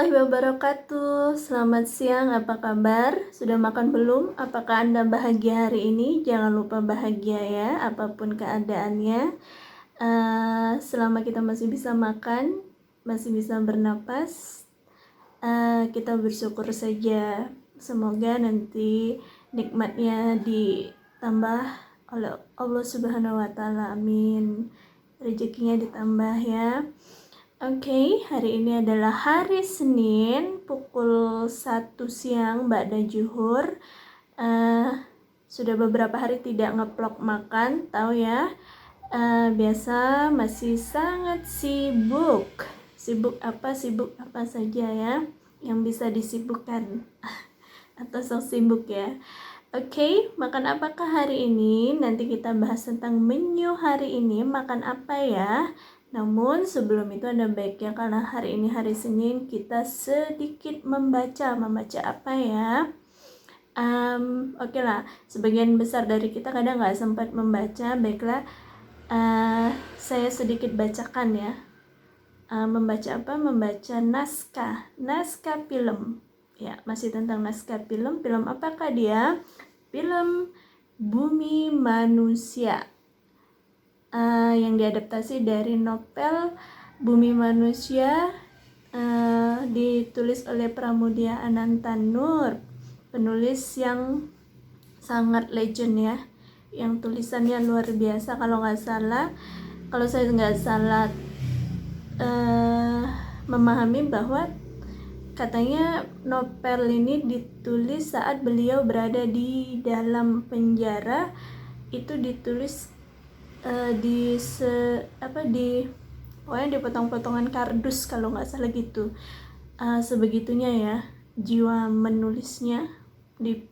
warahmatullahi wabarakatuh. Selamat siang, apa kabar? Sudah makan belum? Apakah Anda bahagia hari ini? Jangan lupa bahagia ya, apapun keadaannya. Selama kita masih bisa makan, masih bisa bernapas, kita bersyukur saja. Semoga nanti nikmatnya ditambah oleh Allah Subhanahu wa Ta'ala. Amin. Rezekinya ditambah ya. Oke, hari ini adalah hari Senin pukul 1 siang ba'da zuhur. Sudah beberapa hari tidak ngeplok makan, tahu ya. Biasa masih sangat sibuk. Sibuk apa saja ya yang bisa disibukkan atau sok sibuk ya. Oke, makan apakah hari ini? Nanti kita bahas tentang menu hari ini, makan apa ya. Namun sebelum itu ada baiknya karena hari ini hari Senin kita sedikit membaca apa ya? Oke lah, sebagian besar dari kita kadang nggak sempat membaca. Baiklah, saya sedikit bacakan ya. Membaca apa? Membaca naskah film. Ya, masih tentang naskah film. Film apakah dia? Film Bumi Manusia. Yang diadaptasi dari novel Bumi Manusia, ditulis oleh Pramudia Anantanur, penulis yang sangat legend ya, yang tulisannya luar biasa. Kalau saya nggak salah memahami bahwa katanya novel ini ditulis saat beliau berada di dalam penjara. Itu ditulis pokoknya di potong-potongan kardus kalau nggak salah gitu. Sebegitunya ya jiwa menulisnya di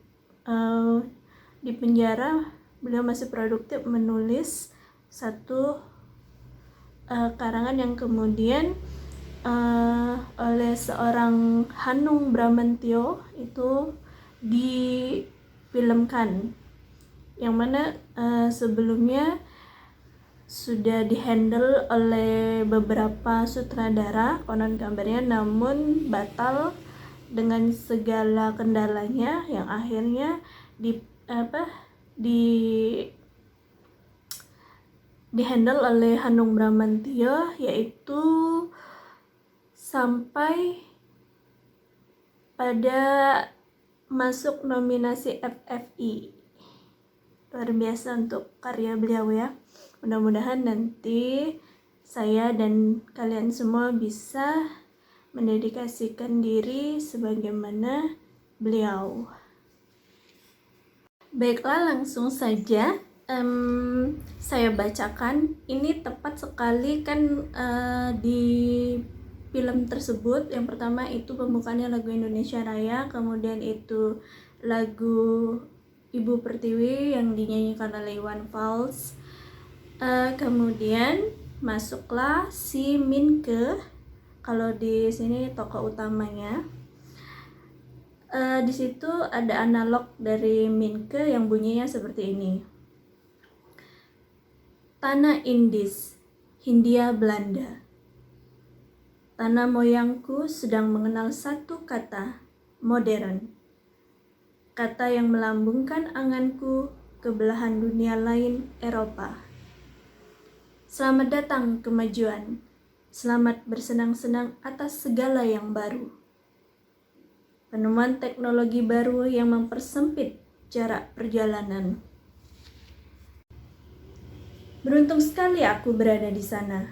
penjara. Beliau masih produktif menulis satu karangan yang kemudian oleh seorang Hanung Bramantyo itu difilmkan, yang mana sebelumnya sudah dihandle oleh beberapa sutradara konon kabarnya, namun batal dengan segala kendalanya, yang akhirnya dihandle oleh Hanung Bramantyo, yaitu sampai pada masuk nominasi FFI. Luar biasa untuk karya beliau ya. Mudah-mudahan nanti saya dan kalian semua bisa mendedikasikan diri sebagaimana beliau. Baiklah, langsung saja saya bacakan. Ini tepat sekali kan di film tersebut. Yang pertama itu pembukaannya lagu Indonesia Raya, kemudian itu lagu Ibu Pertiwi yang dinyanyikan oleh Iwan Fals. Kemudian masuklah si Minke, kalau di sini tokoh utamanya. Di situ ada analog dari Minke yang bunyinya seperti ini. Tanah Indis, Hindia Belanda. Tanah moyangku sedang mengenal satu kata, modern. Kata yang melambungkan anganku ke belahan dunia lain, Eropa. Selamat datang kemajuan, selamat bersenang-senang atas segala yang baru. Penemuan teknologi baru yang mempersempit jarak perjalanan. Beruntung sekali aku berada di sana,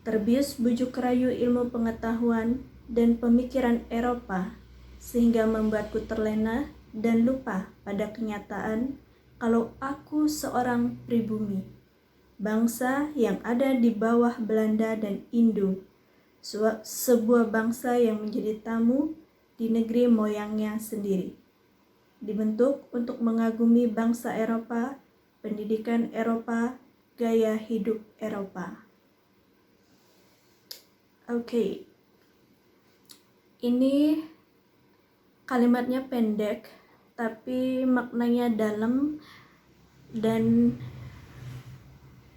terbius bujuk rayu ilmu pengetahuan dan pemikiran Eropa, sehingga membuatku terlena dan lupa pada kenyataan kalau aku seorang pribumi. Bangsa yang ada di bawah Belanda dan Indo, sebuah bangsa yang menjadi tamu di negeri moyangnya sendiri. Dibentuk untuk mengagumi bangsa Eropa, pendidikan Eropa, gaya hidup Eropa. Oke. Ini kalimatnya pendek, tapi maknanya dalam dan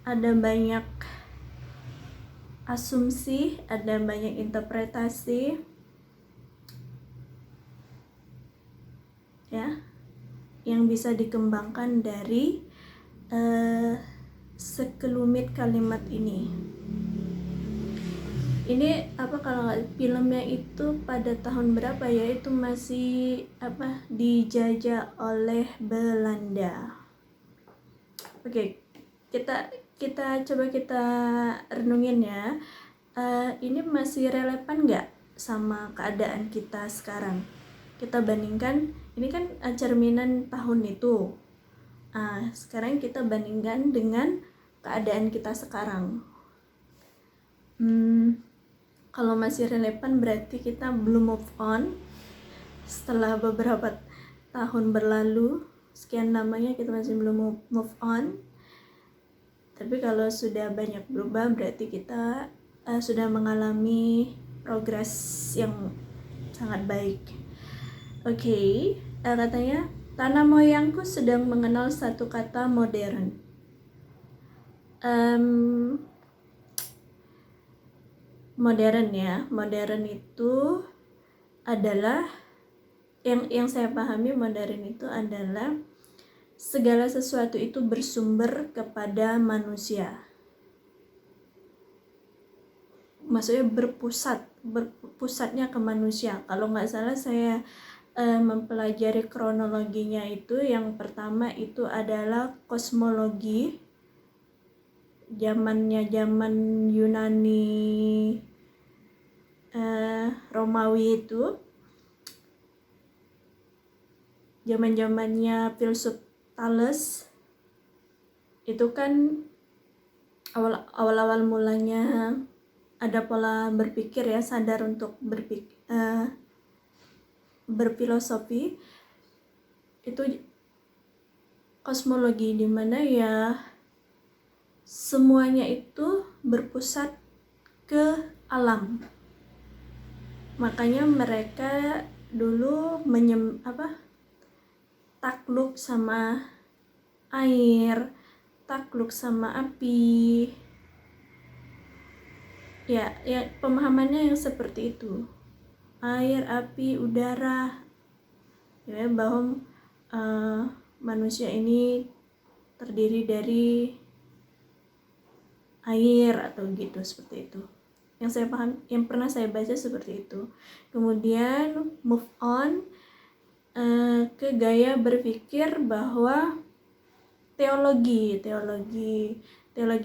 ada banyak asumsi, ada banyak interpretasi. bisa dikembangkan dari sekelumit kalimat ini. Ini kalau filmnya itu pada tahun berapa ya, itu masih dijajah oleh Belanda. Oke, kita coba kita renungin ya. Ini masih relevan nggak sama keadaan kita sekarang? Kita bandingkan, ini kan cerminan tahun itu. Sekarang kita bandingkan dengan keadaan kita sekarang. Kalau masih relevan berarti kita belum move on. Setelah beberapa tahun berlalu, sekian lamanya kita masih belum move on. Tapi kalau sudah banyak berubah berarti kita sudah mengalami progres yang sangat baik. Oke, katanya tanah moyangku sedang mengenal satu kata modern. Modern ya, modern itu adalah yang saya pahami, modern itu adalah segala sesuatu itu bersumber kepada manusia. Maksudnya berpusatnya ke manusia. Kalau nggak salah saya mempelajari kronologinya itu, yang pertama itu adalah kosmologi. Zaman Yunani, Romawi itu, zamannya filsuf Thales itu kan awal mulanya ada pola berpikir ya, sadar untuk berfilosofi, itu kosmologi, di mana ya semuanya itu berpusat ke alam. Makanya mereka dulu takluk sama air, takluk sama api. Ya pemahamannya yang seperti itu. Air, api, udara. Ya, bahwa manusia ini terdiri dari air atau gitu, seperti itu. Yang saya paham, yang pernah saya baca seperti itu. Kemudian move on ke gaya berpikir bahwa teologi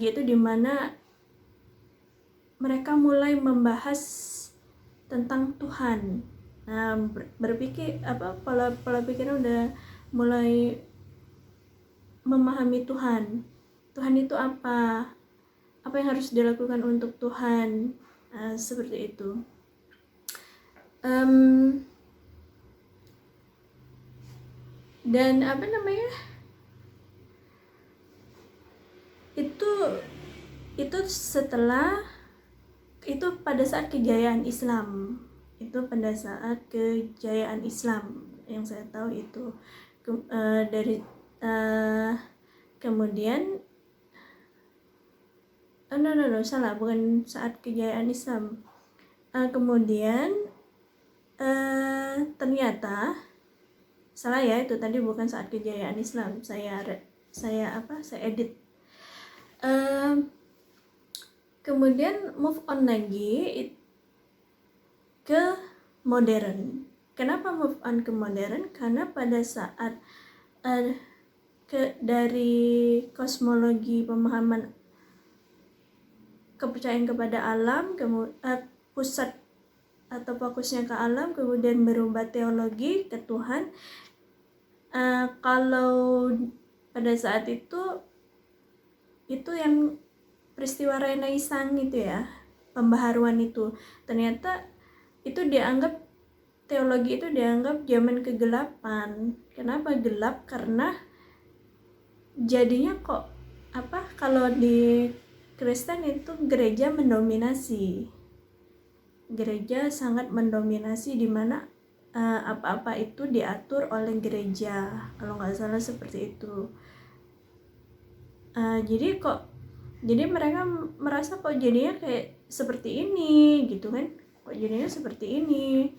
itu dimana mereka mulai membahas tentang Tuhan. Nah, berpikir pola pikirnya udah mulai memahami Tuhan itu apa yang harus dilakukan untuk Tuhan, seperti itu. Dan itu setelah itu pada saat kejayaan Islam. Itu pada saat kejayaan Islam yang saya tahu itu. Kemudian salah, bukan saat kejayaan Islam. Kemudian ternyata salah ya, itu tadi bukan saat kejayaan Islam. Saya edit. Kemudian move on lagi ke modern. Kenapa move on ke modern? Karena pada saat dari kosmologi, pemahaman kepercayaan kepada alam, pusat atau fokusnya ke alam, kemudian berubah teologi ke Tuhan. Kalau pada saat itu yang peristiwa Renaissance itu ya, pembaharuan itu, ternyata itu dianggap, teologi itu dianggap zaman kegelapan. Kenapa gelap? Karena jadinya kalau di Kristen itu gereja mendominasi. Gereja sangat mendominasi, di mana apa-apa itu diatur oleh gereja, kalau nggak salah seperti itu. Jadi mereka merasa kok jadinya kayak seperti ini gitu kan, kok jadinya seperti ini.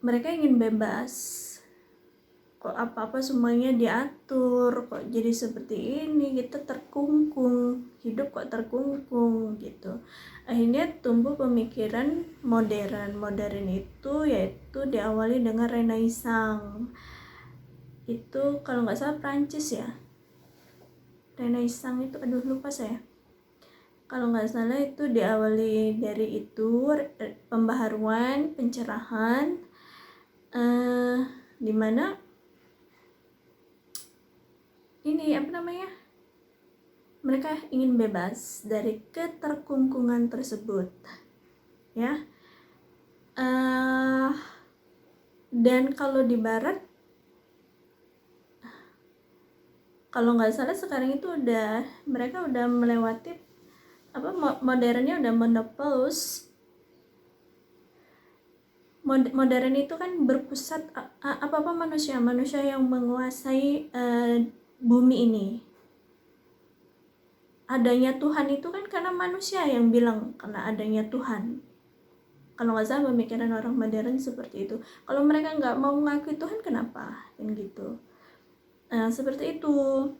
Mereka ingin bebas. kok apa-apa semuanya diatur, kok jadi seperti ini, kita terkungkung, hidup kok terkungkung gitu. Akhirnya tumbuh pemikiran modern. Modern itu yaitu diawali dengan Renaissance. Itu kalau nggak salah Prancis ya. Renaissance itu, aduh lupa saya. Kalau nggak salah itu diawali dari itu, pembaharuan, pencerahan, dimana ini mereka ingin bebas dari keterkungkungan tersebut, ya. Dan kalau di barat, kalau nggak salah sekarang itu mereka udah melewati modernnya, udah menopause. Modern itu kan berpusat apa manusia yang menguasai bumi ini. Adanya Tuhan itu kan karena manusia yang bilang karena adanya Tuhan. Kalau nggak salah pemikiran orang modern seperti itu. Kalau mereka nggak mau mengakui Tuhan, kenapa? Kan gitu. Seperti itu.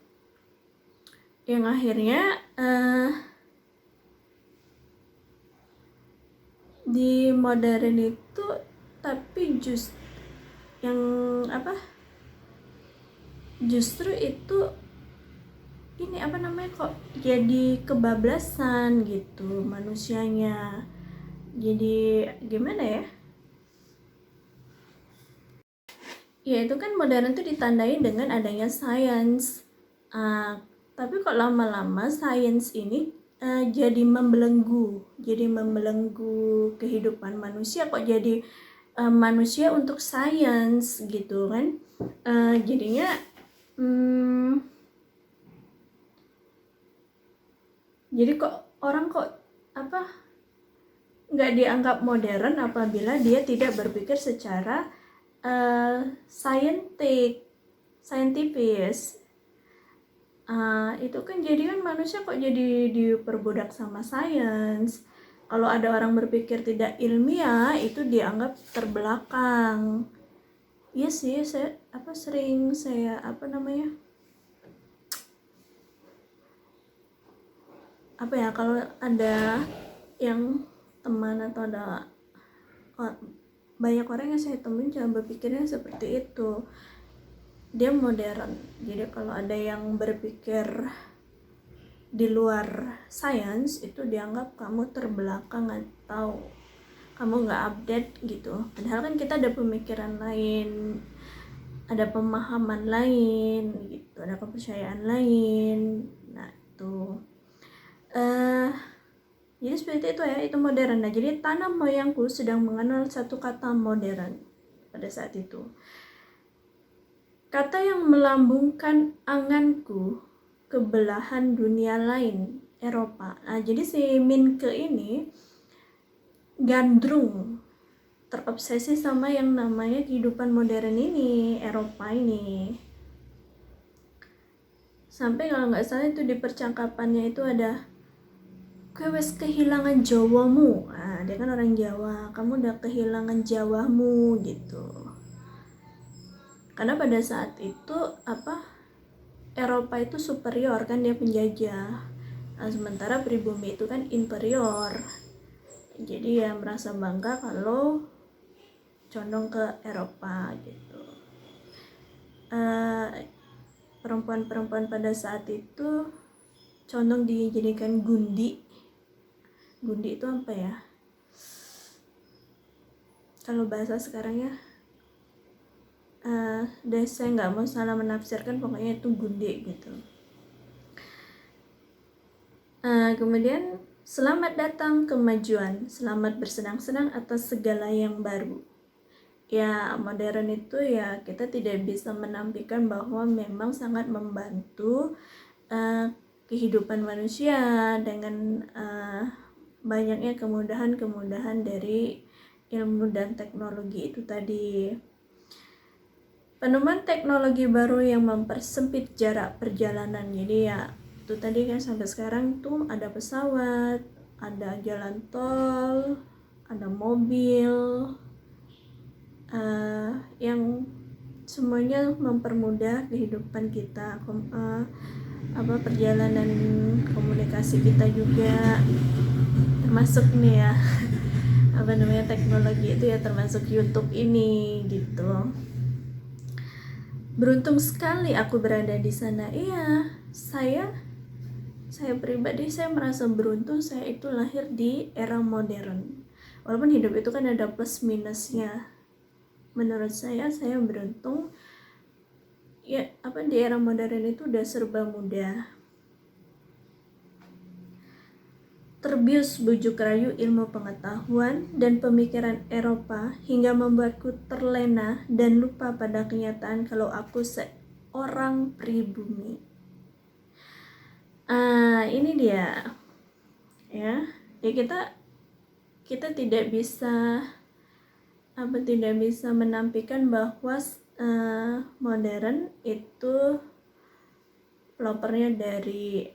Yang akhirnya di modern itu, tapi justru itu ini kok jadi kebablasan gitu manusianya. Jadi gimana ya? Ya itu kan modern tuh ditandai dengan adanya sains. Tapi kok lama-lama sains ini jadi membelenggu kehidupan manusia. Kok jadi manusia untuk sains gitu kan? Jadinya jadi orang nggak dianggap modern apabila dia tidak berpikir secara saintifis. Itu kan jadi kan manusia kok jadi diperbudak sama sains. Kalau ada orang berpikir tidak ilmiah, itu dianggap terbelakang. Iya sih, kalau ada yang teman atau ada banyak orang yang saya temuin jangan berpikirnya seperti itu. Dia modern. Jadi kalau ada yang berpikir di luar sains, itu dianggap kamu terbelakang atau kamu nggak update gitu. Padahal kan kita ada pemikiran lain, ada pemahaman lain gitu, ada kepercayaan lain. Nah itu jadi seperti itu ya, itu modern. Nah jadi tanah moyangku sedang mengenal satu kata modern pada saat itu. Kata yang melambungkan anganku ke belahan dunia lain, Eropa. Nah jadi si Minke ini gandrung, terobsesi sama yang namanya kehidupan modern ini, Eropa ini. Sampai kalau nggak salah itu di percakapannya itu ada, "Kowe wis kehilangan Jawamu." Nah, dia kan orang Jawa, "Kamu udah kehilangan Jawamu," gitu. Karena pada saat itu Eropa itu superior kan, dia penjajah. Nah, sementara pribumi itu kan inferior. Jadi ya merasa bangga kalau condong ke Eropa gitu. Perempuan-perempuan pada saat itu condong dijadikan gundi. Gundi itu apa ya? Kalau bahasa sekarang ya, saya nggak mau salah menafsirkan, pokoknya itu gundi gitu. Kemudian selamat datang kemajuan, selamat bersenang-senang atas segala yang baru. Ya modern itu ya kita tidak bisa menampilkan bahwa memang sangat membantu kehidupan manusia dengan banyaknya kemudahan-kemudahan dari ilmu dan teknologi itu tadi. Penemuan teknologi baru yang mempersempit jarak perjalanan. Jadi ya itu tadi kan sampai sekarang tuh ada pesawat, ada jalan tol, ada mobil, yang semuanya mempermudah kehidupan kita, perjalanan komunikasi kita juga, termasuk nih ya teknologi itu ya, termasuk YouTube ini gitu. Beruntung sekali aku berada di sana. Iya, saya pribadi saya merasa beruntung, saya itu lahir di era modern. Walaupun hidup itu kan ada plus minusnya. Menurut saya beruntung ya, di era modern itu udah serba mudah. Terbius bujuk rayu ilmu pengetahuan dan pemikiran Eropa hingga membuatku terlena dan lupa pada kenyataan kalau aku seorang pribumi. Ini dia ya kita tidak bisa menampilkan bahwa modern itu pelopornya dari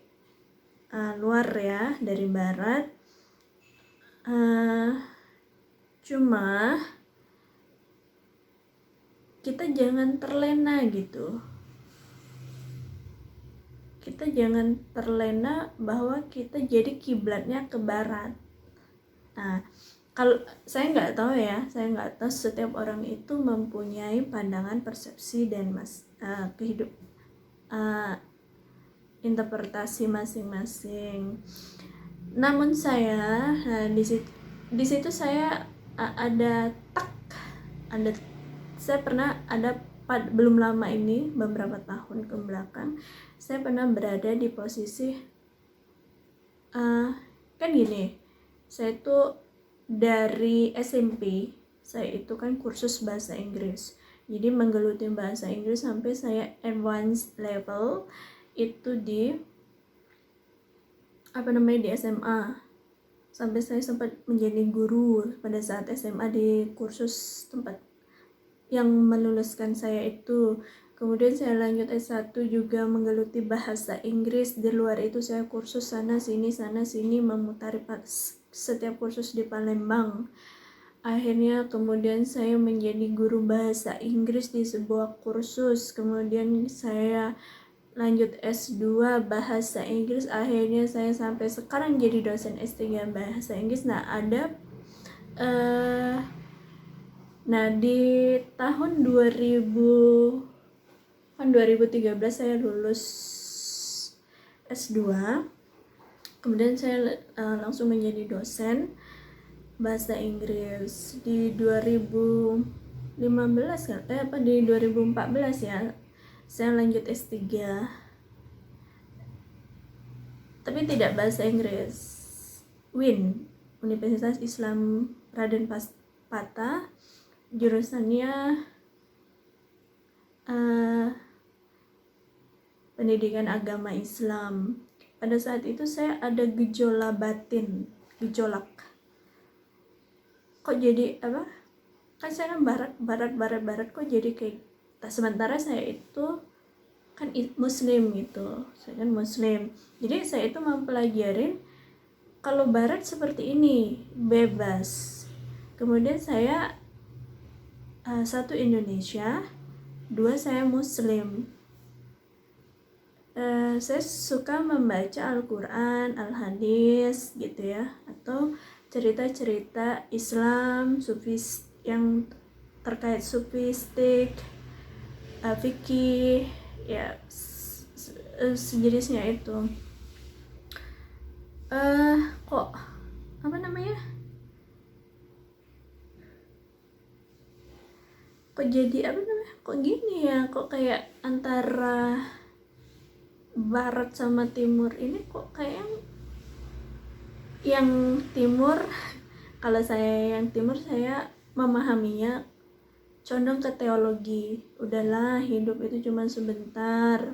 luar ya, dari barat. Cuma kita jangan terlena gitu. Kita jangan terlena bahwa kita jadi kiblatnya ke barat. Nah, kalau saya nggak tahu setiap orang itu mempunyai pandangan, persepsi dan interpretasi masing-masing. Namun saya di situ saya saya pernah belum lama ini, beberapa tahun ke belakang, saya pernah berada di posisi kan gini, saya itu dari SMP saya itu kan kursus bahasa Inggris, jadi menggeluti bahasa Inggris sampai saya advanced level itu di di SMA, sampai saya sempat menjadi guru pada saat SMA di kursus tempat yang meluluskan saya itu. Kemudian saya lanjut S1 juga menggeluti bahasa Inggris. Di luar itu saya kursus sana sini memutari setiap kursus di Palembang. Akhirnya kemudian saya menjadi guru bahasa Inggris di sebuah kursus. Kemudian saya lanjut S2 bahasa Inggris. Akhirnya saya sampai sekarang jadi dosen S3 bahasa Inggris. Di tahun 2013 saya lulus S2. Kemudian saya langsung menjadi dosen bahasa Inggris di 2014 di 2014 ya. Saya lanjut S3. Tapi tidak bahasa Inggris. UIN, Universitas Islam Raden Patah. Jurusannya pendidikan agama Islam. Pada saat itu saya ada gejolak batin. Kok jadi kan saya kan barat kok jadi kayak, sementara saya itu kan muslim gitu, saya kan muslim, jadi saya itu mempelajarin kalau barat seperti ini, bebas. Kemudian saya satu Indonesia, dua saya muslim. Saya suka membaca Al-Quran, Al-Hadis gitu ya, atau cerita-cerita Islam, sufis yang terkait sufistik, fikih ya, sejenisnya itu. Kok jadi kok gini ya, kok kayak antara barat sama timur ini kok kayak yang timur, kalau saya yang timur saya memahaminya condong ke teologi. Udahlah, hidup itu cuma sebentar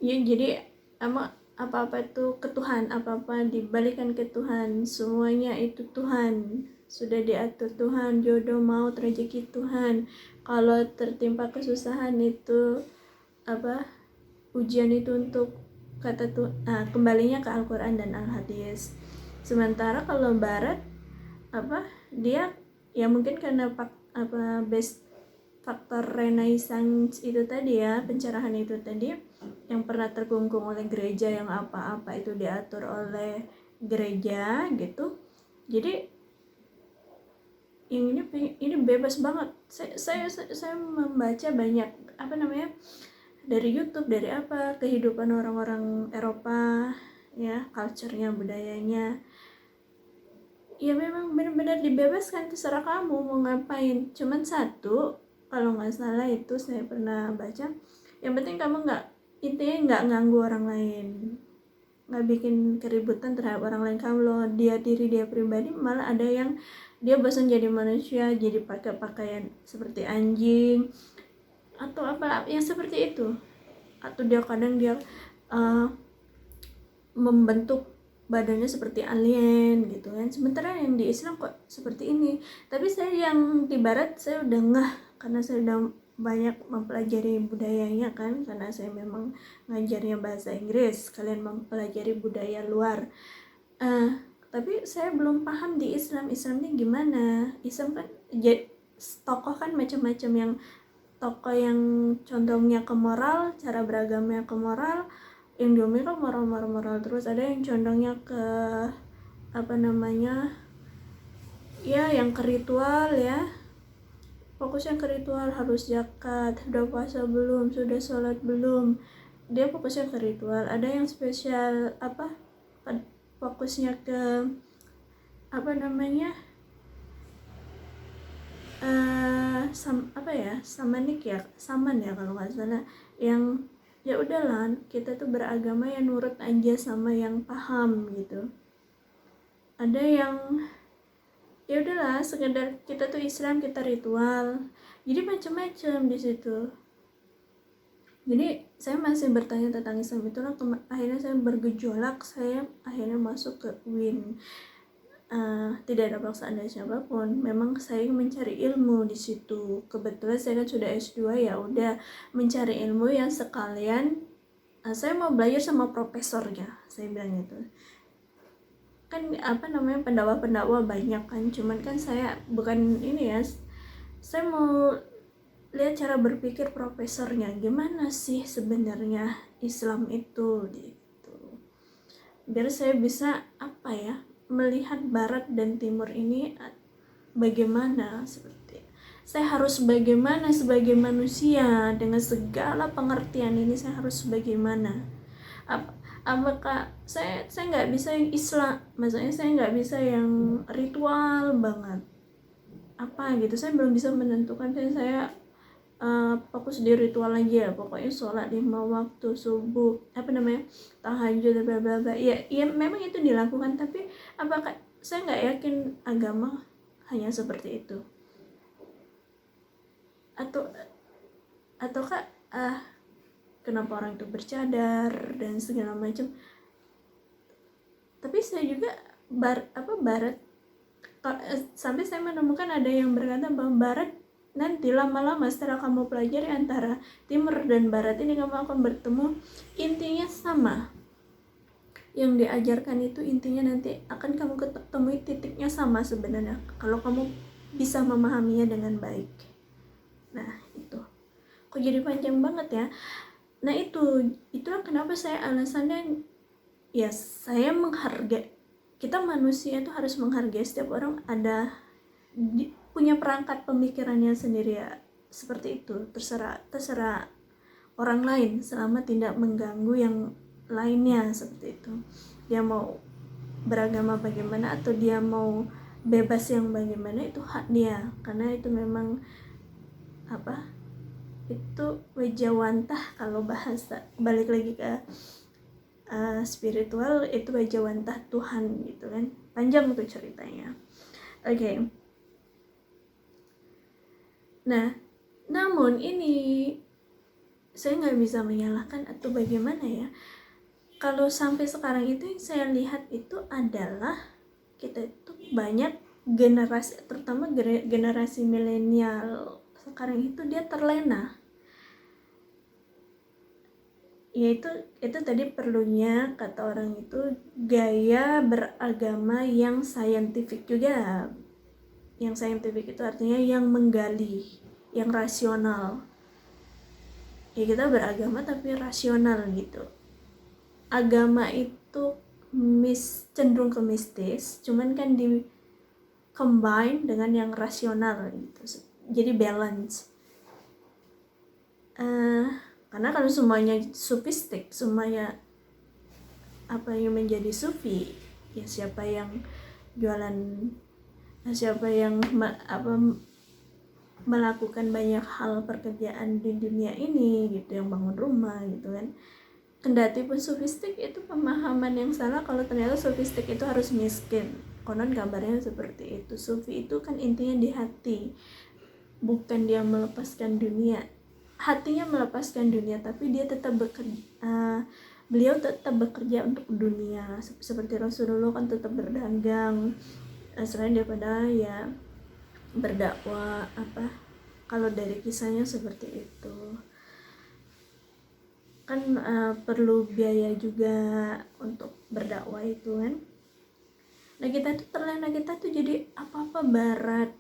ya, jadi apa-apa itu ke Tuhan, apa-apa dibalikan ke Tuhan, semuanya itu Tuhan, sudah diatur Tuhan, jodoh, maut, rezeki Tuhan. Kalau tertimpa kesusahan itu ujian itu untuk kata Tuhan, kembalinya ke Al-Quran dan Al-Hadis. Sementara kalau barat dia ya mungkin karena faktor renaissance itu tadi ya, pencerahan itu tadi, yang pernah terkungkung oleh gereja, yang apa-apa itu diatur oleh gereja gitu. Jadi yang ini bebas banget. Saya membaca banyak dari YouTube, dari kehidupan orang-orang Eropa ya, culture-nya, budayanya. Ya memang benar-benar dibebaskan, terserah kamu mau ngapain. Cuman satu, kalau nggak salah itu saya pernah baca, yang penting kamu intinya nggak ganggu orang lain, nggak bikin keributan terhadap orang lain. Kalau diri dia pribadi, malah ada yang dia bosan jadi manusia, jadi pakai pakaian seperti anjing atau apa yang seperti itu, atau dia kadang membentuk badannya seperti alien gitu kan. Sementara yang di Islam kok seperti ini. Tapi saya yang di Barat saya udah ngeh, karena saya udah banyak mempelajari budayanya kan, karena saya memang ngajarnya bahasa Inggris, kalian mempelajari budaya luar. Tapi saya belum paham di Islam ini gimana. Islam kan tokoh kan macam-macam, yang tokoh yang condongnya ke moral, cara beragamnya ke moral, yang diomongin kan moral terus. Ada yang condongnya ke ya yang ke ritual ya, fokusnya ke ritual, harus zakat, sudah puasa belum, sudah sholat belum, dia fokusnya ke ritual. Ada yang spesial fokusnya ke saman ya kalau nggak salah, yang ya udahlah kita tuh beragama ya nurut aja sama yang paham gitu. Ada yang ya udahlah sekedar kita tuh Islam, kita ritual, jadi macam-macam di situ. Jadi saya masih bertanya tentang Islam, itulah akhirnya saya bergejolak, saya akhirnya masuk ke UIN. Tidak ada paksaan dari siapapun, memang saya mencari ilmu di situ. Kebetulan saya kan sudah S2, ya udah mencari ilmu yang sekalian saya mau belajar sama profesornya, saya bilang gitu kan. Pendakwa banyak kan, cuman kan saya bukan ini ya, saya mau lihat cara berpikir profesornya gimana sih sebenarnya Islam itu gitu, biar saya bisa melihat Barat dan Timur ini bagaimana. Seperti saya harus bagaimana sebagai manusia dengan segala pengertian ini, saya harus bagaimana. Apakah saya nggak bisa yang Islam, maksudnya saya nggak bisa yang ritual banget gitu. Saya belum bisa menentukan. Saya fokus di ritual aja, pokoknya sholat 5 waktu, subuh, tahajud, bla bla bla. Ya memang itu dilakukan, tapi apakah saya nggak yakin agama hanya seperti itu, ataukah kenapa orang itu bercadar dan segala macam. Tapi saya juga Barat sampai saya menemukan ada yang berkata bahwa Barat nanti lama-lama setelah kamu pelajari antara Timur dan Barat ini, kamu akan bertemu, intinya sama. Yang diajarkan itu intinya nanti akan kamu ketemui titiknya sama sebenarnya, kalau kamu bisa memahaminya dengan baik. Nah itu kok jadi panjang banget ya. Nah itulah kenapa saya alasannya ya, saya menghargai, kita manusia itu harus menghargai setiap orang punya perangkat pemikirannya sendiri ya, seperti itu. Terserah orang lain selama tidak mengganggu yang lainnya, seperti itu. Dia mau beragama bagaimana atau dia mau bebas yang bagaimana, itu hak dia, karena itu memang itu wejawantah. Kalau bahasa balik lagi ke spiritual, itu wejawantah Tuhan gitu kan. Panjang tuh ceritanya. Oke. Nah, namun ini saya nggak bisa menyalahkan atau bagaimana ya. Kalau sampai sekarang itu yang saya lihat itu adalah kita itu banyak generasi, terutama generasi milenial sekarang itu dia terlena. Yaitu tadi perlunya kata orang itu gaya beragama yang saintifik juga. Yang saintifik itu artinya yang menggali, yang rasional. Ya kita beragama tapi rasional gitu. Agama itu cenderung ke mistis, cuman kan di combine dengan yang rasional gitu, jadi balance. Karena kalau semuanya sufistik, semuanya apa yang menjadi sufi, ya siapa yang jualan, siapa yang melakukan banyak hal pekerjaan di dunia ini gitu, yang bangun rumah gitu kan. Kendati pun sofistik, itu pemahaman yang salah kalau ternyata sofistik itu harus miskin. Konon gambarnya seperti itu. Sufi itu kan intinya di hati, bukan dia melepaskan dunia. Hatinya melepaskan dunia, tapi dia tetap bekerja. Beliau tetap bekerja untuk dunia. Seperti Rasulullah kan tetap berdagang, selain daripada ya berdakwah kalau dari kisahnya seperti itu kan. Perlu biaya juga untuk berdakwah itu kan. Nah kita tuh terlena, kita tuh jadi apa-apa barat.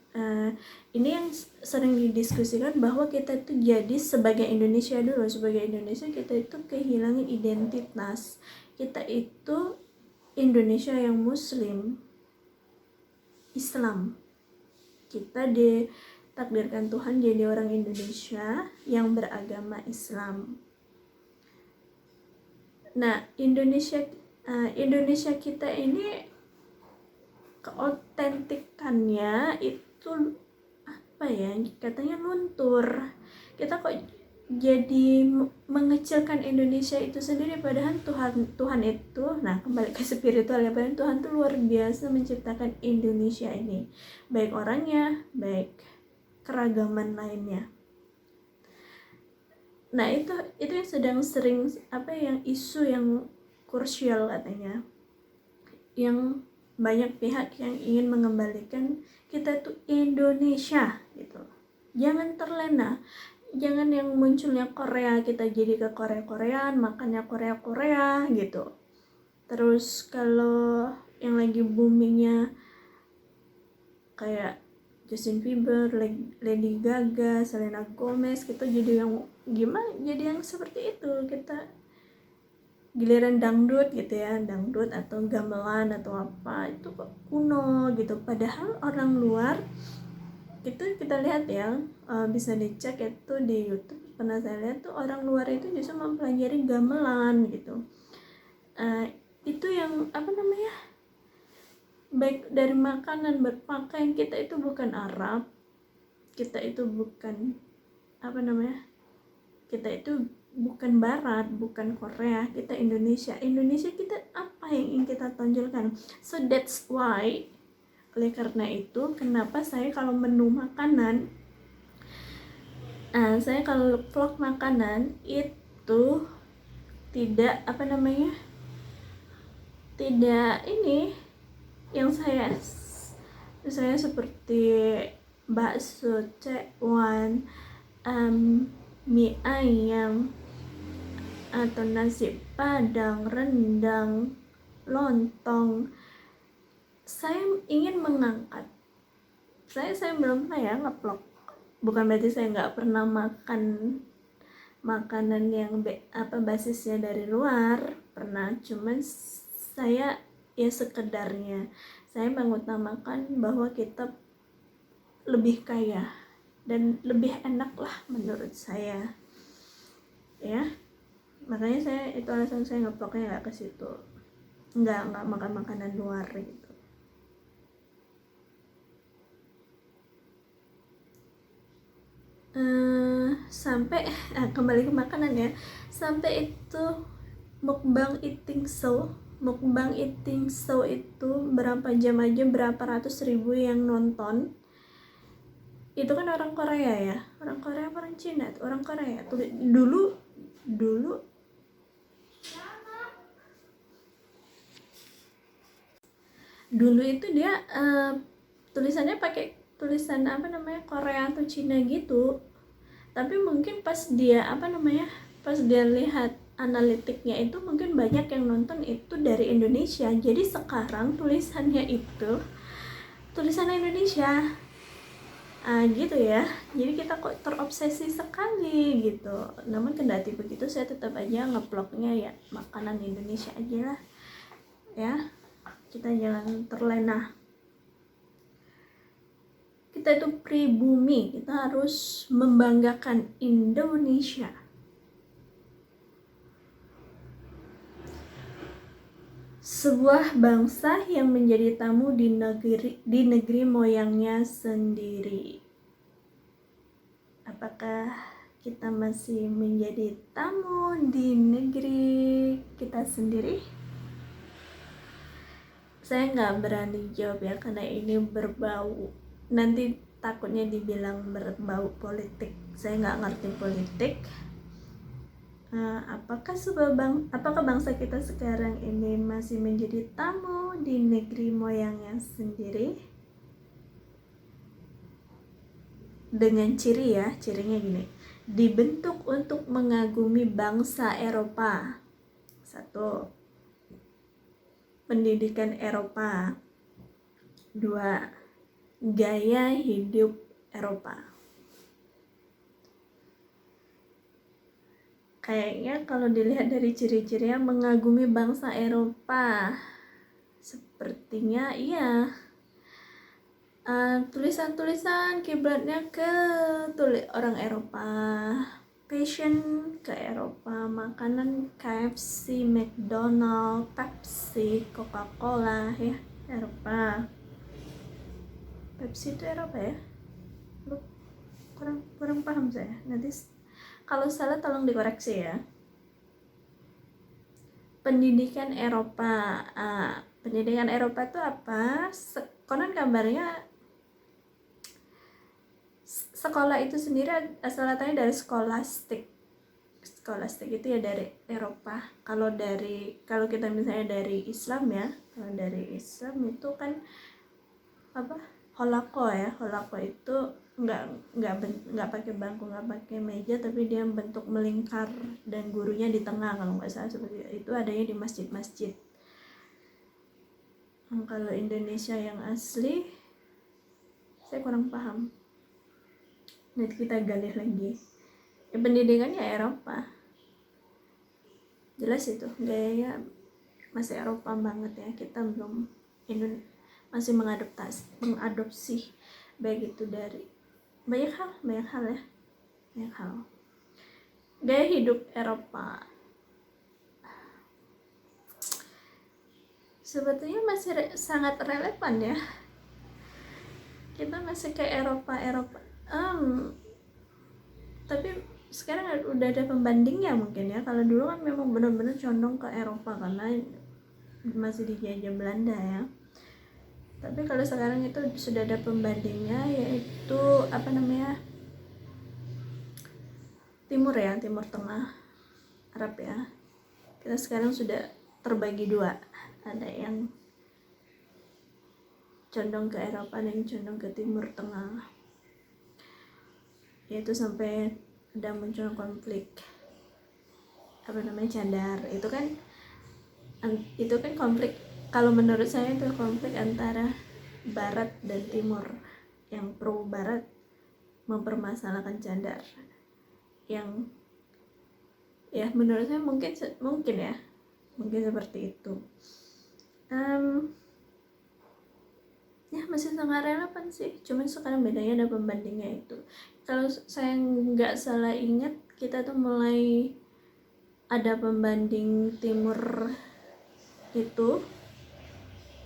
Ini yang sering didiskusikan bahwa kita tuh jadi sebagai Indonesia dulu, sebagai Indonesia kita itu kehilangan identitas. Kita itu Indonesia yang Muslim, Islam. Kita ditakdirkan Tuhan jadi orang Indonesia yang beragama Islam. Nah, Indonesia kita ini keotentikannya itu katanya luntur. Kita kok jadi mengecilkan Indonesia itu sendiri, padahal Tuhan itu, nah kembali ke spiritual ya, padahal Tuhan itu luar biasa menciptakan Indonesia ini, baik orangnya, baik keragaman lainnya. Nah itu yang sedang sering yang isu yang krusial katanya, yang banyak pihak yang ingin mengembalikan kita tuh Indonesia gitu. Jangan terlena, jangan yang munculnya Korea kita jadi ke Koreaan, makannya Korea gitu. Terus kalau yang lagi boomingnya kayak Justin Bieber, Lady Gaga, Selena Gomez, kita jadi yang gimana? Jadi yang seperti itu. Kita giliran dangdut gitu ya, dangdut atau gamelan atau apa itu kok kuno gitu. Padahal orang luar itu kita lihat ya, bisa dicek itu di YouTube, pernah saya lihat tuh orang luar itu justru mempelajari gamelan gitu. Itu yang baik dari makanan, berpakaian, kita itu bukan Arab, kita itu bukan kita itu bukan Barat, bukan Korea, kita Indonesia kita apa yang ingin kita tonjolkan. So that's why, oleh karena itu kenapa saya kalau menu makanan, saya kalau vlog makanan itu tidak tidak ini yang saya seperti bakso, cekwan, mie ayam atau nasi padang, rendang, lontong. Saya ingin mengangkat, saya belum pernah ya nge-vlog, bukan berarti saya nggak pernah makan makanan yang basisnya dari luar, pernah, cuman saya ya sekedarnya. Saya mengutamakan bahwa kita lebih kaya dan lebih enak lah menurut saya ya. Makanya saya itu alasan saya nge-vlognya nggak ke situ, nggak makan makanan luar gitu. Sampai kembali ke makanan ya, sampai itu mukbang eating show itu berapa jam aja, berapa ratus ribu yang nonton. Itu kan orang Korea ya, orang Korea, orang Cina, orang Korea tuh dulu itu dia tulisannya pakai tulisan Korea atau Cina gitu, tapi mungkin pas dia pas dia lihat analitiknya itu mungkin banyak yang nonton itu dari Indonesia, jadi sekarang tulisannya itu tulisan Indonesia. Gitu ya, jadi kita kok terobsesi sekali gitu. Namun kendati begitu saya tetap aja ngevlognya ya makanan Indonesia aja lah ya, kita jangan terlena. Kita itu pribumi, kita harus membanggakan Indonesia. Sebuah bangsa yang menjadi tamu di negeri moyangnya sendiri. Apakah kita masih menjadi tamu di negeri kita sendiri? Saya nggak berani jawab ya, karena ini berbau, nanti takutnya dibilang berbau politik. Saya nggak ngerti politik. Apakah bangsa kita sekarang ini masih menjadi tamu di negeri moyangnya sendiri? Dengan cirinya gini, dibentuk untuk mengagumi bangsa Eropa. 1. Pendidikan Eropa. 2. Gaya hidup Eropa. Kayaknya kalau dilihat dari ciri-cirinya mengagumi bangsa Eropa, sepertinya iya. Tulisan-tulisan kiblatnya ke orang Eropa, fashion ke Eropa, makanan KFC, McDonald, Pepsi, Coca-Cola ya Eropa. Pepsi itu Eropa ya? Lu kurang paham saya. Nanti kalau salah tolong dikoreksi ya. Pendidikan Eropa. Pendidikan Eropa itu apa? Konon kabarnya sekolah itu sendiri asal katanya dari skolastik. Skolastik itu ya dari Eropa. Kalau kita misalnya dari Islam ya, kalau dari Islam itu kan apa? Holako ya. Holako itu nggak pakai bangku, nggak pakai meja, tapi dia bentuk melingkar dan gurunya di tengah, kalau nggak salah seperti itu. Adanya di masjid-masjid. Kalau Indonesia yang asli saya kurang paham, nanti kita gali lagi ya. Pendidikannya Eropa jelas, itu gayanya masih Eropa banget ya. Kita belum masih mengadopsi baik itu dari banyak hal ya, banyak hal. Gaya hidup Eropa sebetulnya masih sangat relevan ya. Kita masih ke Eropa. Tapi sekarang udah ada pembandingnya mungkin ya. Kalau dulu kan memang benar-benar condong ke Eropa karena masih dijajah Belanda ya. Tapi kalau sekarang itu sudah ada pembandingnya, yaitu Timur Tengah, Arab ya. Kita sekarang sudah terbagi dua, ada yang condong ke Eropa dan condong ke Timur Tengah, yaitu sampai ada muncul konflik cadar. Itu kan konflik, kalau menurut saya itu konflik antara Barat dan Timur. Yang pro Barat mempermasalahkan cadar, yang ya menurut saya mungkin seperti itu. Ya masih sangat relevan sih, cuman sekarang bedanya ada pembandingnya itu. Kalau saya nggak salah ingat, kita tuh mulai ada pembanding Timur itu.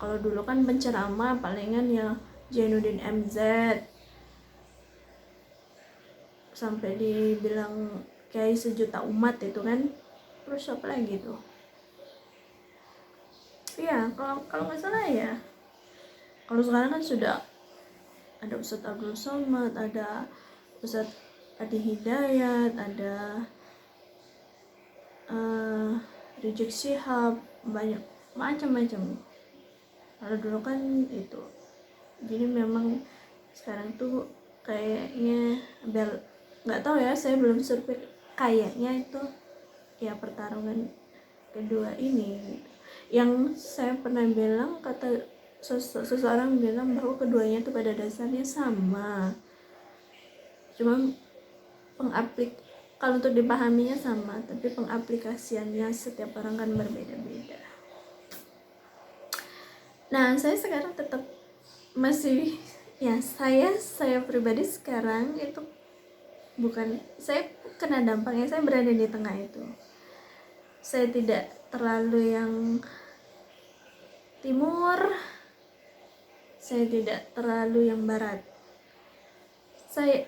Kalau dulu kan penceramah palingan ya Jainuddin MZ, sampai dibilang kayak sejuta umat itu kan. Terus apa lagi tuh ya, kalau nggak salah ya. Kalau sekarang kan sudah ada Ustadz Abdul Somad, ada Ustadz Adi Hidayat, ada Rizik Syihab, banyak macam-macam. Kalau dulu kan itu. Jadi memang sekarang tuh kayaknya nggak tahu ya, saya belum survei, kayaknya itu ya pertarungan kedua ini. Yang saya pernah bilang, kata seseorang bilang bahwa keduanya itu pada dasarnya sama, Cuma kalau untuk dipahaminya sama, tapi pengaplikasiannya setiap orang kan berbeda-beda. Nah, saya sekarang tetap masih ya, saya pribadi sekarang itu bukan, saya kena dampaknya, saya berada di tengah itu. Saya tidak terlalu yang timur, saya tidak terlalu yang barat.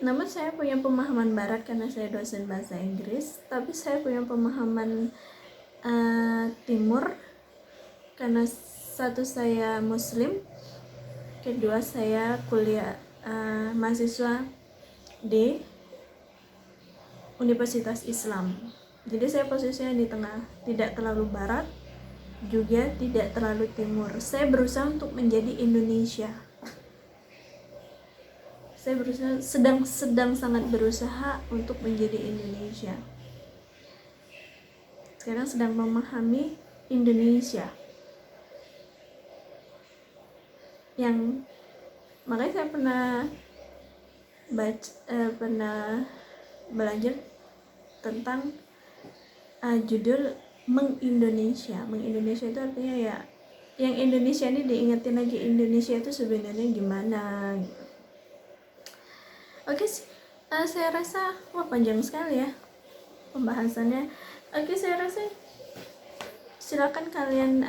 Namun saya punya pemahaman barat karena saya dosen bahasa Inggris, tapi saya punya pemahaman timur karena satu, saya muslim, kedua saya kuliah mahasiswa di Universitas Islam. Jadi saya posisinya di tengah, tidak terlalu barat juga tidak terlalu timur. Saya berusaha untuk menjadi Indonesia. Saya sedang sangat berusaha untuk menjadi Indonesia. Sekarang sedang memahami Indonesia. Yang makanya saya pernah belajar tentang judul Mengindonesia. Mengindonesia itu artinya ya, yang Indonesia ini diingetin lagi, Indonesia itu sebenarnya gimana gitu. Oke, saya rasa panjang sekali ya pembahasannya. Oke, saya rasa silakan kalian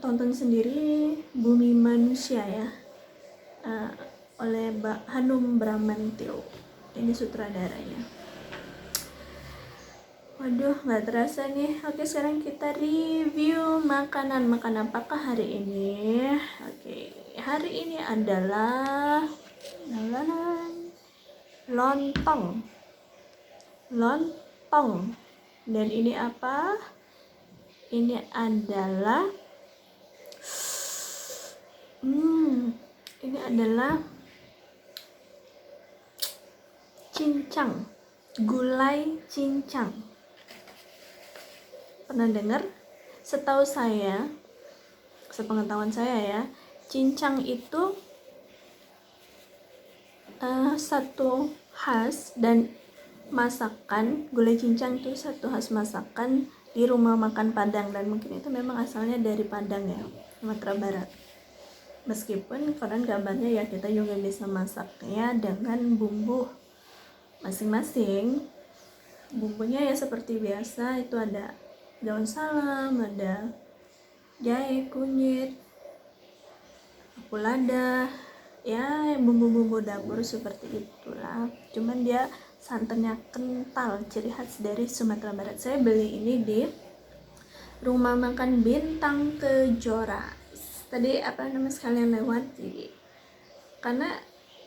tonton sendiri Bumi Manusia ya, oleh Hanum Bramantio. Ini sutradaranya. Waduh, nggak terasa nih. Oke, sekarang kita review makanan. Makan apakah hari ini? Oke, hari ini adalah lontong. Dan ini apa? Ini adalah cincang, gulai cincang. Pernah dengar? Setahu saya, sepengetahuan saya ya, cincang itu satu khas dan masakan, gulai cincang itu satu khas masakan di rumah makan Padang, dan mungkin itu memang asalnya dari Padang ya, Sumatera Barat. Meskipun konon kabarnya ya kita juga bisa masaknya dengan bumbu masing-masing. Bumbunya ya seperti biasa, itu ada daun salam, ada jahe, kunyit, kapur lada, ya bumbu-bumbu dapur seperti itulah. Cuman dia santannya kental, ciri khas dari Sumatera Barat. Saya beli ini di rumah makan Bintang Kejora. Tadi sekalian lewat, jadi karena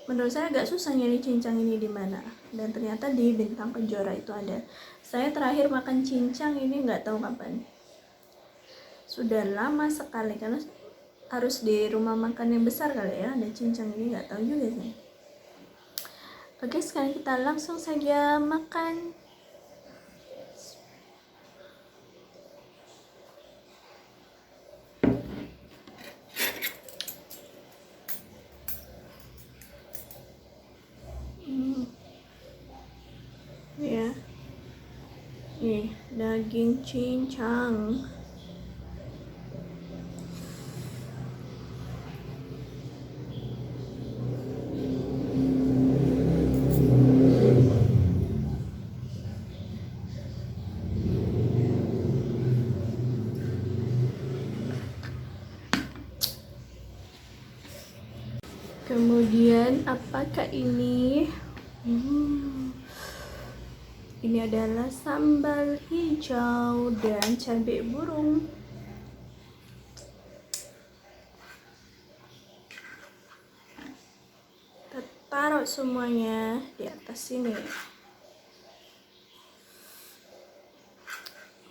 menurut saya agak susah nyari cincang ini di mana, dan ternyata di Bintang Kejora itu ada. Saya terakhir makan cincang ini nggak tahu kapan, sudah lama sekali, karena harus di rumah makan yang besar kali ya ada cincang ini, nggak tahu juga sih. Oke, sekarang kita langsung saja makan. Ya, nih daging cincang. Kemudian apakah ini? Ini adalah sambal hijau dan cabai burung. Kita taruh semuanya di atas sini.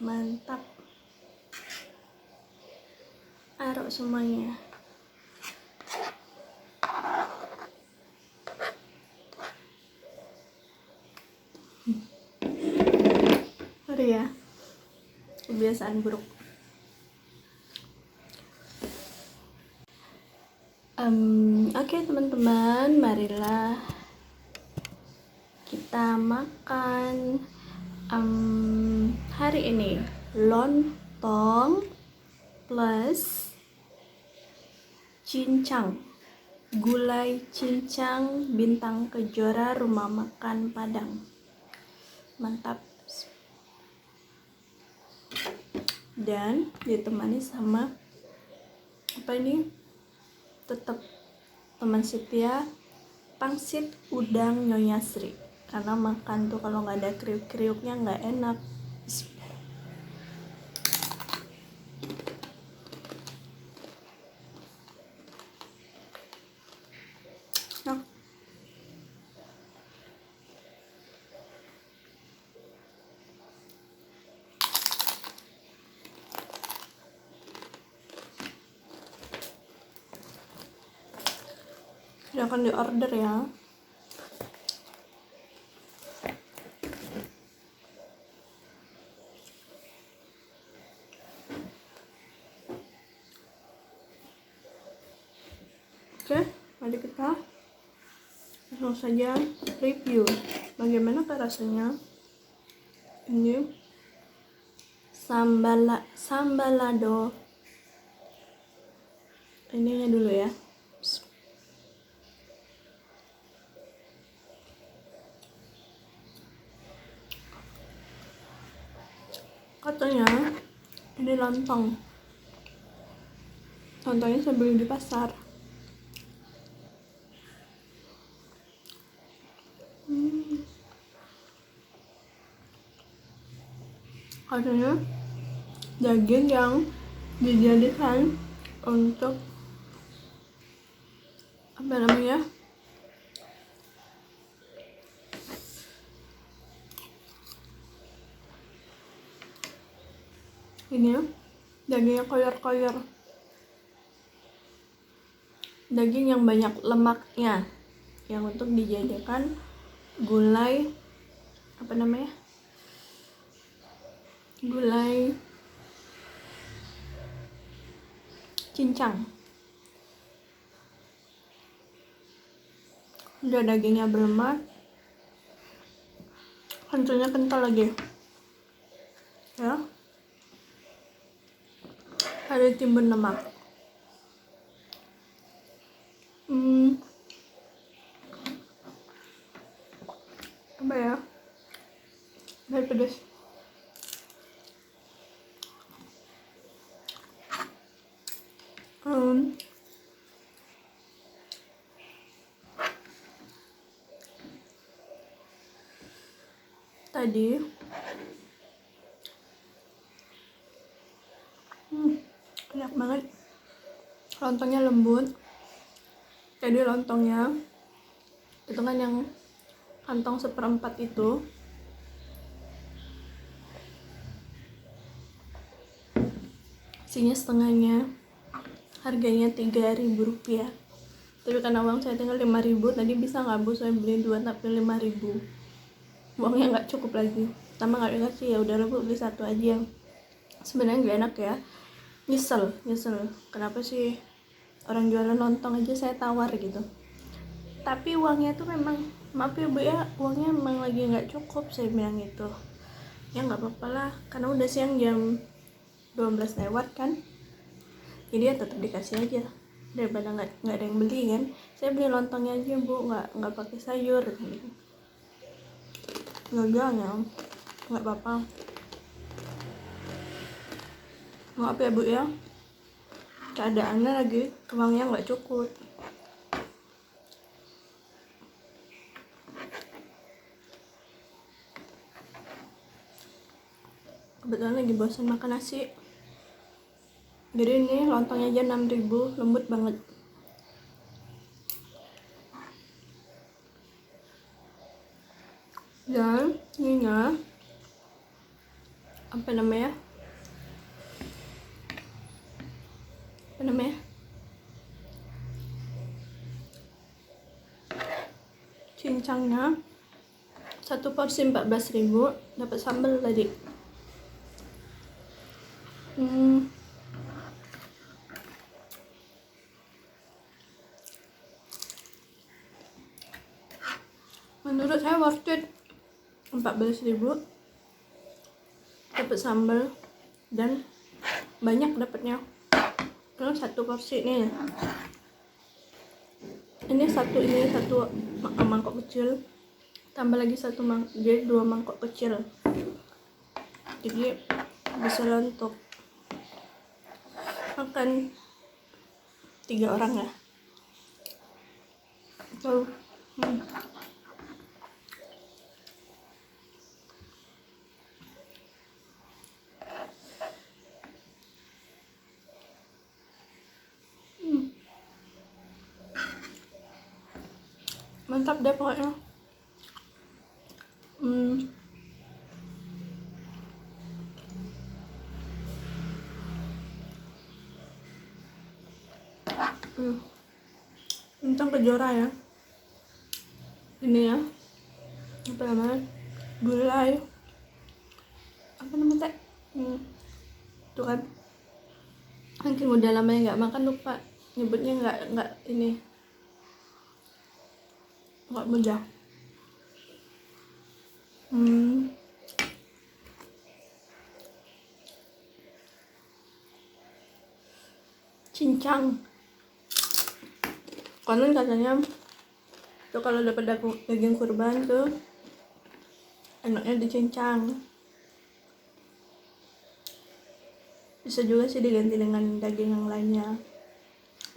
Mantap. Taruh semuanya. Ya, kebiasaan buruk. Oke teman-teman, marilah kita makan hari ini lontong plus cincang, gulai cincang Bintang Kejora Rumah Makan Padang. Mantap. Dan ditemani sama apa ini, tetap teman setia, pangsit udang Nyonya Sri. Karena makan tuh kalau nggak ada kriuk-kriuknya nggak enak. Nah, silahkan di order ya. Oke, mari kita langsung saja review bagaimana rasanya ini sambalado. Ininya dulu ya. Katanya ini lontongnya saya beli di pasar. Katanya daging yang dijadikan untuk apa namanya, ini ya, dagingnya koyor-koyor, daging yang banyak lemaknya, yang untuk dijadikan gulai apa namanya, gulai cincang. Udah dagingnya berlemak, hancurnya kental lagi ya, ada timbun lemak. Apa ya, dari pedas. Tadi enak banget, lontongnya lembut. Jadi lontongnya itu kan yang kantong 1/4 itu isinya setengahnya, harganya Rp3.000. Tapi karena uang saya tinggal 5.000, tadi bisa ngabus saya beli 2 tapi 5.000, uangnya nggak cukup lagi, sama nggak dikasih. Ya udah, Bu, beli 1 aja. Sebenarnya nggak enak ya, nyesel kenapa sih orang jualan lontong aja saya tawar gitu. Tapi uangnya tuh memang, maaf ya Bu ya, uangnya memang lagi nggak cukup, saya bilang gitu. Ya nggak apa-apa lah, karena udah siang jam 12 lewat kan, jadi ya tetap dikasih aja daripada nggak ada yang beli kan. Saya beli lontongnya aja Bu, nggak pakai sayur gitu. Gagal ya, nggak apa-apa. Maaf ya Bu ya, keadaannya lagi uangnya nggak cukup. Kebetulan lagi bosan makan nasi, jadi ini lontongnya aja 6.000, lembut banget. Dan ininya apa namanya, cincangnya 1 porsi 14.000, dapat sambal tadi. Menurut saya worth it. 14.000 dapat sambal dan banyak dapatnya. Kalau satu porsi nih, ini satu mangkok kecil, tambah lagi satu jadi 2 mangkok kecil, jadi bisa untuk makan 3 orang ya. So, mantap deh pokoknya. Tentang kejora ya, ini ya, apa namanya, gulai apa namanya teh, tuh kan, mungkin udah lama nggak makan, lupa nyebutnya, nggak ini, nggak mudah. Cincang, konon katanya tuh kalau dapat daging kurban tuh enaknya dicincang. Bisa juga sih diganti dengan daging yang lainnya,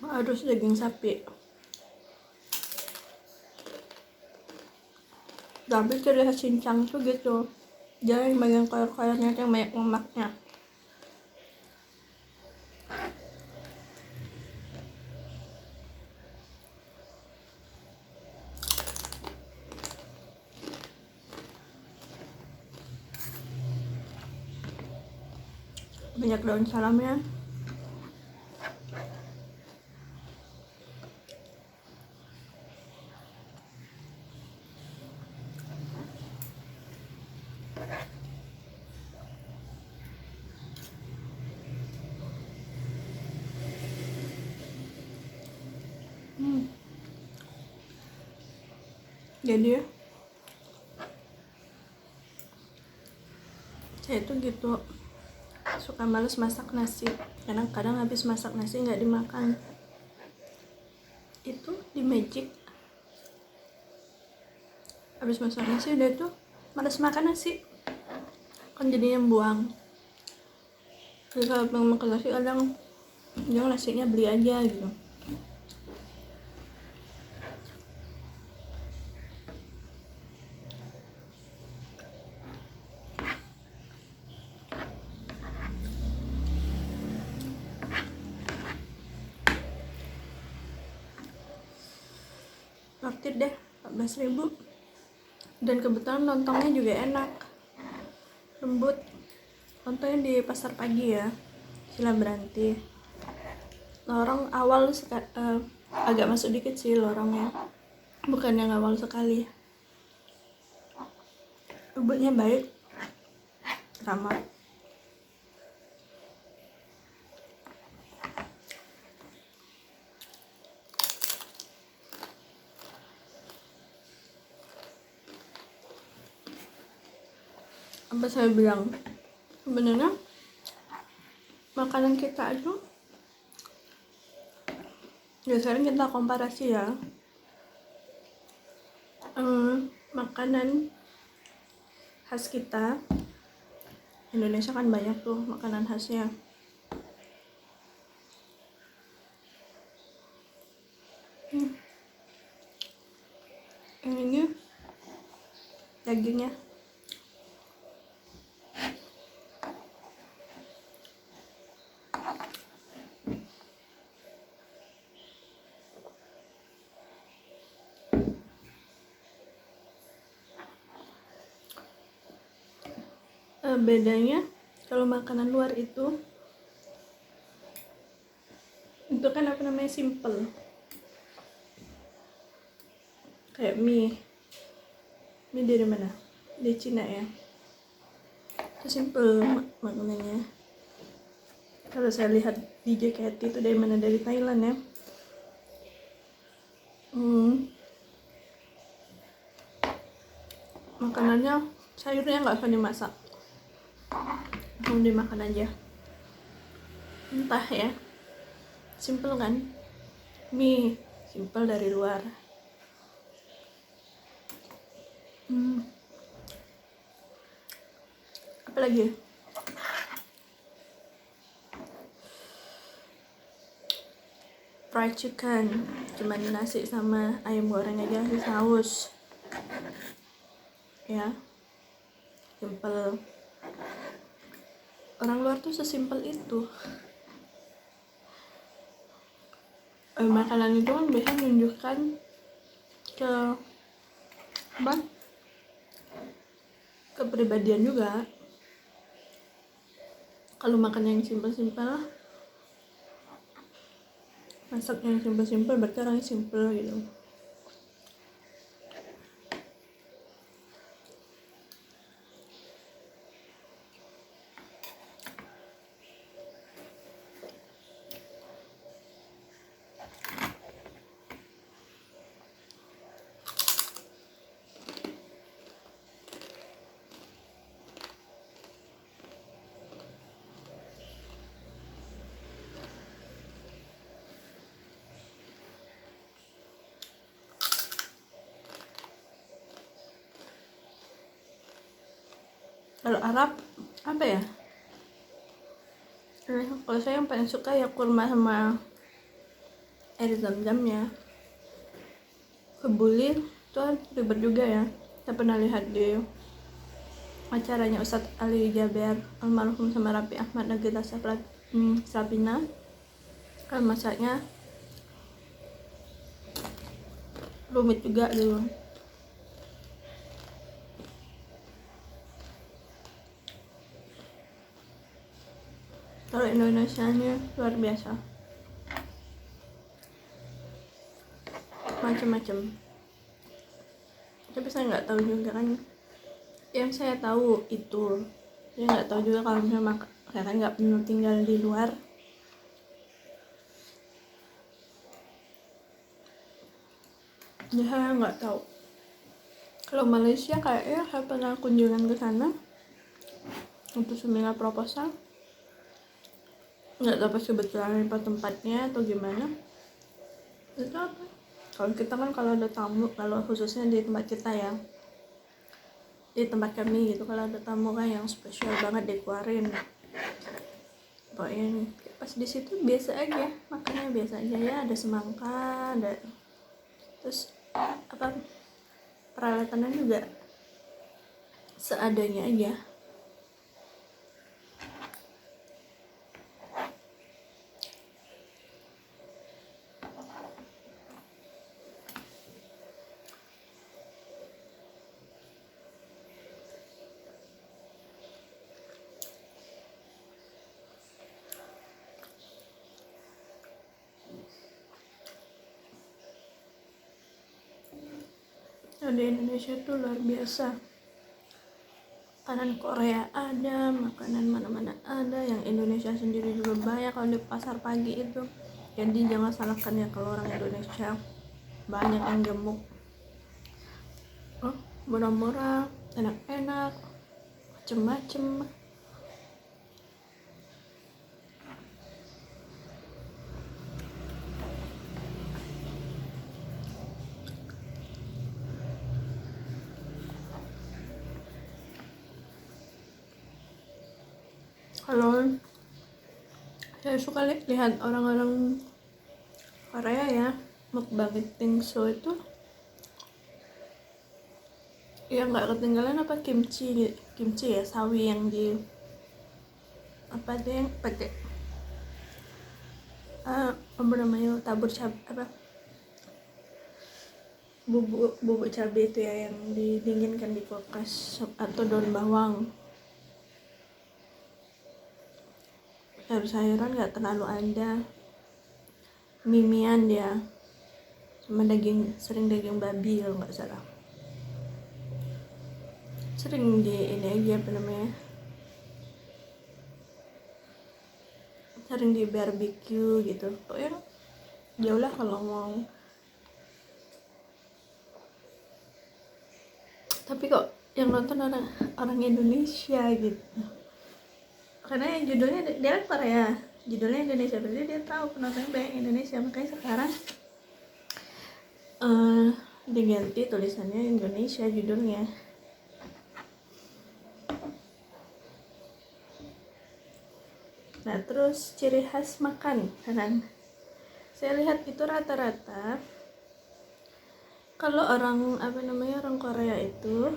harus daging sapi. Tapi ciri khas cincang tuh gitu, jangan bagian koyor-koyornya, yang banyak lemaknya. Banyak daun salamnya. Jadi saya tuh gitu suka males masak nasi, kadang-kadang habis masak nasi nggak dimakan. Itu di Magic habis masak nasi udah tuh males makan nasi, kan jadinya buang. Jadi kalau pengen makan nasi kadang jangan nasinya beli aja gitu. Praktis deh, 14.000. Dan kebetulan lontongnya juga enak, lembut. Lontongnya di pasar pagi ya, Sila Beranti. Lorong awal agak masuk dikit sih lorongnya, bukan yang awal sekali. Bubuknya baik, ramah. Apa saya bilang, sebenarnya makanan kita itu ya sekarang kita komparasi ya, makanan khas kita Indonesia kan banyak tuh makanan khasnya. Yang ini dagingnya bedanya kalau makanan luar itu kan apa namanya, simple, kayak mie dari mana, dari Cina ya, itu simple makanannya. Kalau saya lihat di JKT itu dari mana, dari Thailand ya. Makanannya sayurnya nggak usah dimasak, langsung dimakan aja. Entah ya, simple kan, mie simple dari luar. Apalagi fried chicken, cuman nasi sama ayam goreng aja sih, saus ya, simple. Orang luar tuh sesimpel itu. Makanan itu kan bisa menunjukkan ke apa, kepribadian juga. Kalau makan yang simpel-simpel, masak yang simpel-simpel, berarti orangnya simpel gitu. Kalau Arab apa ya? Kalau saya yang paling suka ya kurma sama air zam-zamnya. Kebuli itu kan ribet juga ya. Saya pernah lihat di acaranya Ustadz Ali Jaber almarhum sama Raffi Ahmad Nagita Safina. Kan masaknya rumit juga gitu. Kalau Indonesianya luar biasa, macam-macam. Tapi saya nggak tahu juga kan. Yang saya tahu itu, saya nggak tahu juga kalau misalnya saya kan nggak pernah tinggal di luar. Jadi saya nggak tahu. Kalau Malaysia kayaknya saya pernah kunjungan ke sana untuk seminar proposal. Nggak tahu pas kebetulan apa tempatnya atau gimana. Itu apa? Kalau kita kan kalau ada tamu, kalau khususnya di tempat kita ya, di tempat kami gitu, kalau ada tamu kan yang spesial banget dikeluarin. Pokoknya pas di situ biasa aja, makannya biasa aja ya, ada semangka, ada terus apa, peralatannya juga seadanya aja. Di Indonesia tuh luar biasa, makanan Korea ada, makanan mana-mana ada, yang Indonesia sendiri juga banyak kalau di pasar pagi itu. Jadi jangan salahkan ya kalau orang Indonesia banyak yang gemuk. Murah-murah, enak-enak, macem-macem. Kalau saya suka lihat orang-orang Korea ya, mukbang eating show itu ya nggak ketinggalan apa kimchi ya, sawi yang di apa tuh yang pakai apa namanya, tabur cabai, apa bubuk cabai itu ya, yang didinginkan di kulkas, atau daun bawang. Sayur-sayuran nggak terlalu ada, mimian dia sama sering daging babi kalau nggak salah, sering di ini aja apa namanya, sering di barbecue gitu. Pokoknya jauh lah kalau mau. Tapi kok yang nonton orang Indonesia gitu, karena yang judulnya dia kan Korea, judulnya Indonesia, berarti dia tahu penontonnya banyak Indonesia, makanya sekarang diganti tulisannya Indonesia judulnya. Nah, terus ciri khas makan kan, saya lihat itu rata-rata kalau orang orang Korea itu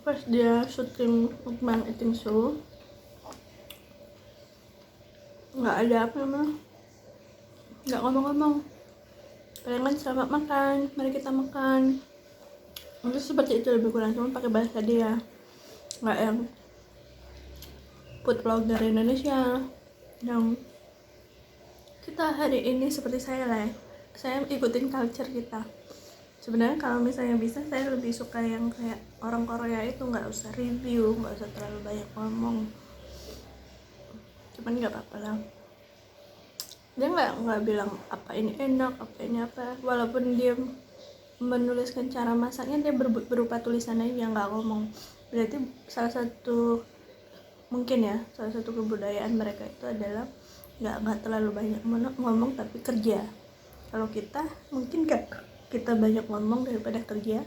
pas dia syuting mukbang eating show, nggak ada nggak ngomong-ngomong, palingan selamat makan, mari kita makan, mungkin seperti itu lebih kurang, cuma pakai bahasa dia, nggak yang food vlogger Indonesia yang kita hari ini seperti saya lah ya, saya ikutin culture kita. Sebenarnya kalau misalnya bisa, saya lebih suka yang kayak orang Korea itu, nggak usah review, nggak usah terlalu banyak ngomong, cuman nggak apa-apa lah, dia nggak bilang apa ini enak, apa ini apa, walaupun dia menuliskan cara masaknya, dia berupa tulisan aja, nggak ngomong. Berarti salah satu kebudayaan mereka itu adalah nggak terlalu banyak ngomong tapi kerja. Kalau kita mungkin kita banyak ngomong daripada kerja,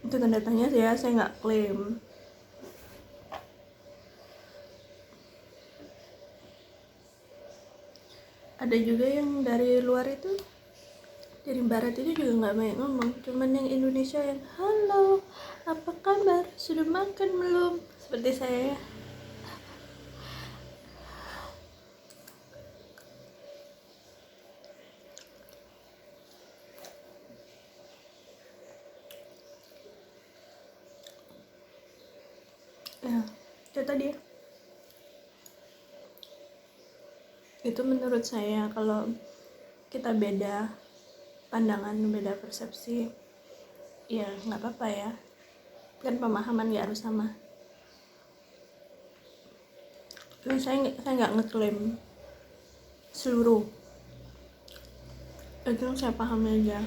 itu tanda tanya saya nggak klaim. Ada juga yang dari luar itu, dari barat itu juga nggak banyak ngomong, cuman yang Indonesia yang halo, apa kabar, sudah makan belum, seperti saya ya. Ya, itu tadi ya. Itu menurut saya, kalau kita beda pandangan, beda persepsi, ya nggak apa-apa ya, kan pemahaman nggak harus sama. Terus saya nggak ngeklaim seluruh, itu yang saya pahami aja.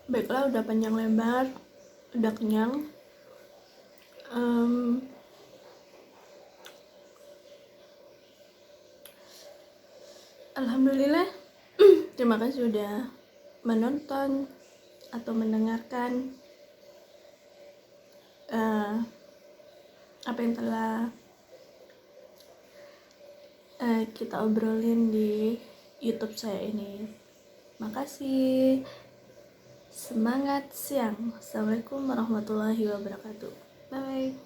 Baiklah, udah panjang lebar, udah kenyang. Alhamdulillah, terima kasih sudah menonton atau mendengarkan apa yang telah kita obrolin di YouTube saya ini. Makasih. Semangat siang. Assalamualaikum warahmatullahi wabarakatuh. Bye.